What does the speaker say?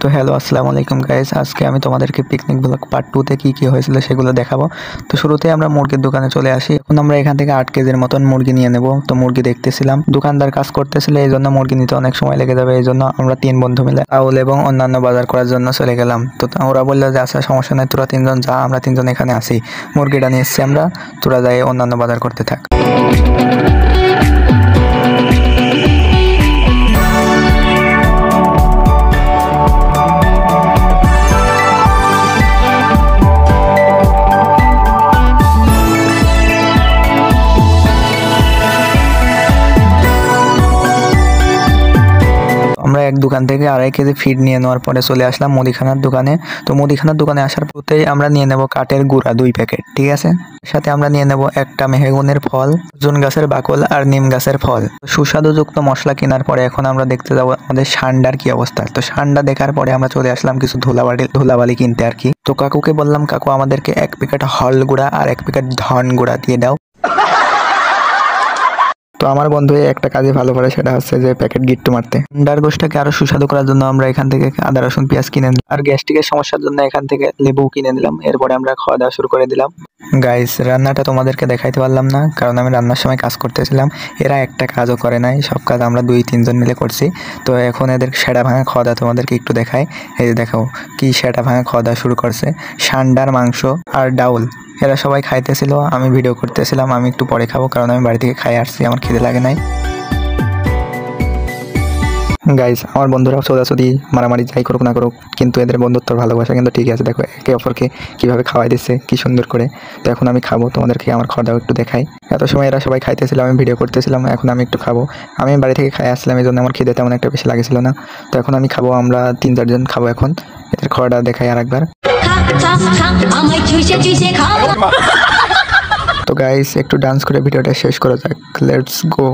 তো হ্যালো আসসালামু আলাইকুম গাইস, আজকে আমি তোমাদেরকে পিকনিক ব্লগ পার্ট 2 তে কি হয়েছিল সেগুলো দেখাবো। তো শুরুতে আমরা মুরগির দোকানে চলে আসি। এখন আমরা এখান থেকে 8 কেজির মতন মুরগি নিয়ে নেব। তো মুরগি দেখতেছিলাম, দোকানদার কাজ করতেছিল, এই জন্য মুরগি নিতে অনেক সময় লেগে যাবে, এই জন্য আমরা 3 বন্ধু মিলে চাউল এবং অন্যান্য বাজার করার জন্য চলে গেলাম। তো ওরা বললো যে আচ্ছা সমস্যা নাই, তোরা 3 জন যা, আমরা 3 জন এখানে আসি, মুরগিটা নিয়ে এসছি আমরা, তোরা যাই অন্যান্য বাজার করতে থাক। আমরা এক দোকান থেকে 2.5 কেজি ফিড নিয়ে নেওয়ার পরে চলে আসলাম মুদিখানার দোকানে। তো মুদিখানার দোকানে আসার পরেই আমরা নিয়ে নেব কাঠের গুঁড়া 2 প্যাকেট, ঠিক আছে। সাথে আমরা নিয়ে নেব একটা মেহগনির ফল, অর্জুন গাছের বাকল আর নিম গাছের ফল। সুস্বাদুযুক্ত মশলা কেনার পরে এখন আমরা দেখতে যাব আমাদের সান্ডার কি অবস্থা। তো সান্ডা দেখার পরে আমরা চলে আসলাম কিছু ধুলাবালি কিনতে আর কি। তো কাকুকে বললাম, কাকু আমাদেরকে 1 প্যাকেট হল গুঁড়া আর 1 প্যাকেট ধন গুঁড়া দিয়ে দাও। তো আমার বন্ধু একটা কাজে ভালো পারে, সেটা হচ্ছে যে প্যাকেট গিট্টু মারতে। সান্ডার গোশটাকে আরো সুস্বাদু করার জন্য আমরা এখান থেকে আদা রসুন পেঁয়াজ কিনে নিলাম, আর গ্যাস্ট্রিকের সমস্যার জন্য এখান থেকে লেবু কিনে নিলাম। এরপরে আমরা খাওয়া দাওয়া শুরু করে দিলাম। গাইস, রান্নাটা তোমাদেরকে দেখাইতে পারলাম না, কারণ আমি রান্নার সময় কাজ করতেছিলাম। এরা একটা কাজও করে নাই, সব কাজ আমরা 2-3 জন মিলে করছি। তো এখন এদের সেটা ভাঙা খাওয়া দাওয়া তোমাদেরকে একটু দেখাই। এই যে দেখো কি সেটা ভাঙা খাওয়া দাওয়া শুরু করছে, সান্ডার মাংস আর ডাউল। এরা সবাই খাইতেছিল, আমি ভিডিও করতেছিলাম। আমি একটু পরে খাবো, কারণ আমি বাড়ি থেকে খাই আসছি, আমার খিদে লাগে নাই। গাইস, আমার বন্ধুরা সোজাসুদি মারামারি যাই করুক না করুক, কিন্তু এদের বন্ধুত্ব ভালোবাসা কিন্তু ঠিক আছে। দেখো একে অপরকে কিভাবে খাওয়াই দিচ্ছে, কি সুন্দর করে। তো এখন আমি খাবো, তোমাদেরকে আমার খাওয়া দাওয়া একটু দেখাই। এত সময় এরা সবাই খাইতেছিল, আমি ভিডিও করতেছিলাম, এখন আমি একটু খাবো। আমি বাড়ি থেকে খাই আসলাম, এই জন্য আমার খিদে তেমন একটা বেশি লাগেছিল না। তো এখন আমি খাবো, আমরা 3-4 জন খাবো। এখন এদের খাওয়াটা দেখাই আর একবার। তো গাইস, একটু ডান্স করে ভিডিওটা শেষ করা যাক, লেটস গো।